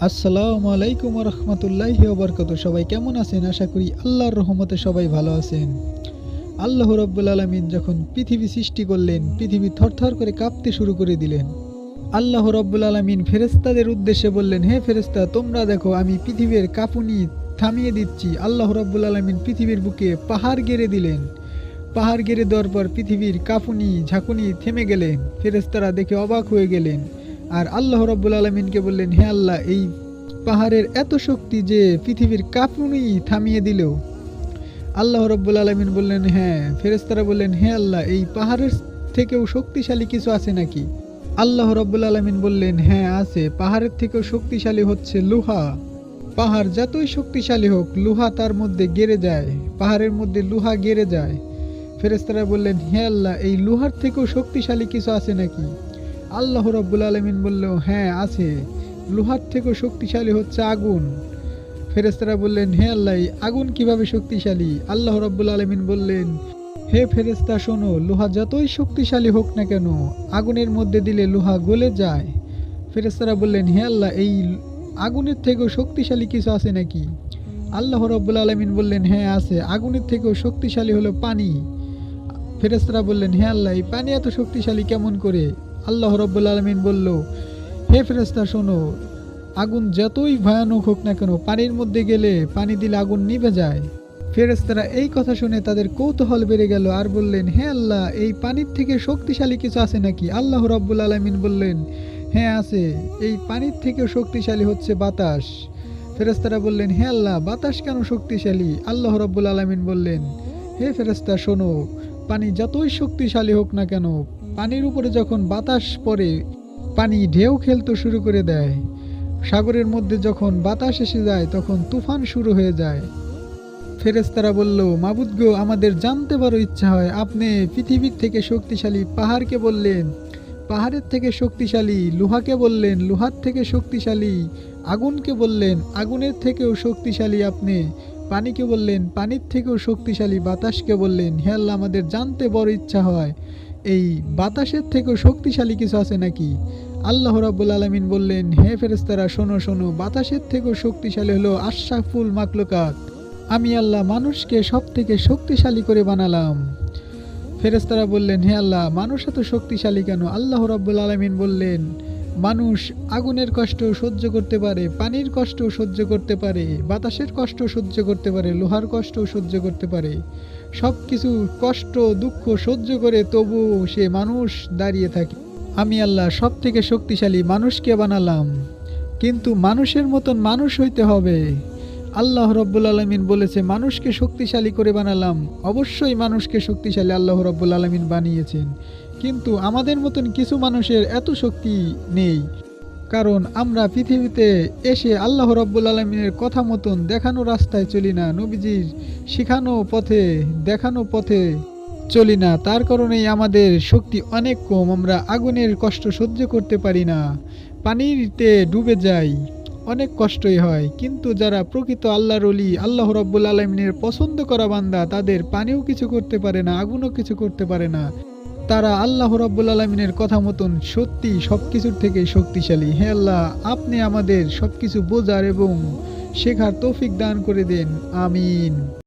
আসসালামু আলাইকুম রহমতুল্লাহি ওবরকাত। সবাই কেমন আছেন? আশা করি আল্লাহর রহমতে সবাই ভালো আছেন। আল্লাহ রাব্বুল আলামিন যখন পৃথিবী সৃষ্টি করলেন, পৃথিবী থরথর করে কাঁপতে শুরু করে দিলেন। আল্লাহ রাব্বুল আলামিন ফেরেশতাদের উদ্দেশ্যে বললেন, হে ফেরেশতা, তোমরা দেখো আমি পৃথিবীর কাঁপুনি থামিয়ে দিচ্ছি। আল্লাহ রাব্বুল আলামিন পৃথিবীর বুকে পাহাড় গেড়ে দিলেন। পাহাড় গেড়ে দেওয়ার পর পৃথিবীর কাঁপুনি ঝাঁকুনি থেমে গেলেন। ফেরেশতারা দেখে অবাক হয়ে গেলেন। আর আল্লাহ রাব্বুল আলামিনকে বললেন, হে আল্লাহ, এই পাহাড়ের এত শক্তি যে পৃথিবীর কাঁপুনি থামিয়ে দিল। আল্লাহ রাব্বুল আলামিন বললেন, হ্যাঁ। ফেরেশতারা বললেন, হে আল্লাহ, এই পাহাড়ের থেকেও শক্তিশালী কিছু আছে নাকি? আল্লাহ রাব্বুল আলামিন বললেন, হ্যাঁ আছে। পাহাড়ের থেকেও শক্তিশালী হচ্ছে লোহা। পাহাড় যতই শক্তিশালী হোক, লোহা তার মধ্যে গেড়ে যায়। পাহাড়ের মধ্যে লোহা গেড়ে যায়। ফেরেশতারা বললেন, হে আল্লাহ, এই লোহার থেকেও শক্তিশালী কিছু আছে নাকি? আল্লাহ রাব্বুল আলামিন বলল, হ্যাঁ আছে। লোহার থেকেও শক্তিশালী হচ্ছে আগুন। ফেরেশতারা বললেন, হে আল্লাহ, এই আগুন কিভাবে শক্তিশালী? আল্লাহ রাব্বুল আলামিন বললেন, হে ফেরেশতা শোনো, লোহা যতই শক্তিশালী হোক না কেন, আগুনের মধ্যে দিলে লোহা গলে যায়। ফেরেশতারা বললেন, হে আল্লাহ, এই আগুনের থেকেও শক্তিশালী কিছু আছে নাকি? আল্লাহ রাব্বুল আলামিন বললেন, হ্যাঁ আছে। আগুনের থেকেও শক্তিশালী হলো পানি। ফেরেশতারা বললেন, হে আল্লাহ, এই পানি এত শক্তিশালী কেমন করে? আল্লাহ রাব্বুল আলামিন বলল, হে ফেরেশতা শোনো, আগুন যতই ভয়ানক হোক না কেন, পানির মধ্যে গেলে পানি দিলে আগুন নিভে যায়। ফেরেশতারা এই কথা শুনে তাদের কৌতূহল বেড়ে গেল আর বললেন, হে আল্লাহ, এই পানির থেকে শক্তিশালী কিছু আছে নাকি? আল্লাহ রাব্বুল আলামিন বললেন, হ্যাঁ আছে। এই পানির থেকেও শক্তিশালী হচ্ছে বাতাস। ফেরেশতারা বললেন, হে আল্লাহ, বাতাস কেন শক্তিশালী? আল্লাহ রাব্বুল আলামিন বললেন, হে ফেরেশতা শোনো, পানি যতই শক্তিশালী হোক না কেন, পানির উপরে যখন বাতাস পড়ে, পানি ঢেউ খেলতে শুরু করে দেয়। সাগরের মধ্যে যখন বাতাস এসে যায়, তখন তুফান শুরু হয়ে যায়। ফেরেশতারা বলল, মাবুদ গো, আমাদের জানতে বড় ইচ্ছা হয়। আপনি পৃথিবীর থেকে শক্তিশালী পাহাড়কে বললেন, পাহাড়ের থেকে শক্তিশালী লোহাকে বললেন, লোহার থেকে শক্তিশালী আগুনকে বললেন, আগুনের থেকেও শক্তিশালী আপনি পানিকে বললেন, পানির থেকেও শক্তিশালী বাতাসকে বললেন। হে আল্লাহ, আমাদের জানতে বড় ইচ্ছা হয়, এই বাতাসের থেকেও শক্তিশালী কিছু আছে নাকি? আল্লাহ রাব্বুল আলামিন বললেন, হে ফেরেশতারা শোনো শোনো, বাতাসের থেকেও শক্তিশালী হলো আশরাফুল মাখলুকাত। আমি আল্লাহ মানুষকে সব থেকে শক্তিশালী করে বানালাম। ফেরেশতারা বললেন, হে আল্লাহ, মানুষ এত শক্তিশালী কেন? আল্লাহ রাব্বুল আলামিন বললেন, মানুষ আগুনের কষ্ট সহ্য করতে পারে, পানির কষ্ট সহ্য করতে পারে, বাতাসের কষ্ট সহ্য করতে পারে, লোহার কষ্ট সহ্য করতে পারে। সব কিছু কষ্ট দুঃখ সহ্য করে তবু সে মানুষ দাঁড়িয়ে থাকে। আমি আল্লাহ সব থেকে শক্তিশালী মানুষকে বানালাম, কিন্তু মানুষের মতন মানুষ হইতে হবে। আল্লাহ রাব্বুল আলামিন বলেছে মানুষকে শক্তিশালী করে বানালাম। অবশ্যই মানুষকে শক্তিশালী আল্লাহ রাব্বুল আলামিন বানিয়েছেন, কিন্তু আমাদের মতন কিছু মানুষের এত শক্তি নেই। কারণ আমরা পৃথিবীতে এসে আল্লাহ রাব্বুল আলামিনের কথা মতন দেখানো রাস্তায় চলি না, নবীজির শিখানো পথে দেখানো পথে চলি না। তার কারণেই আমাদের শক্তি অনেক কম। আমরা আগুনের কষ্ট সহ্য করতে পারি না, পানিতে ডুবে যাই, অনেক কষ্টই হয়। কিন্তু যারা প্রকৃত আল্লাহর ওলি, আল্লাহ রাব্বুল আলামিনের পছন্দ করা বান্দা, তাদের পানিও কিছু করতে পারে না, আগুনও কিছু করতে পারে না। তারা আল্লাহ রাব্বুল আলামিনের কথা মতন সত্যি সবকিছুর থেকে শক্তিশালী। হে আল্লাহ, আপনি আমাদের সবকিছু বোঝার এবং শেখার তৌফিক দান করে দেন। আমিন।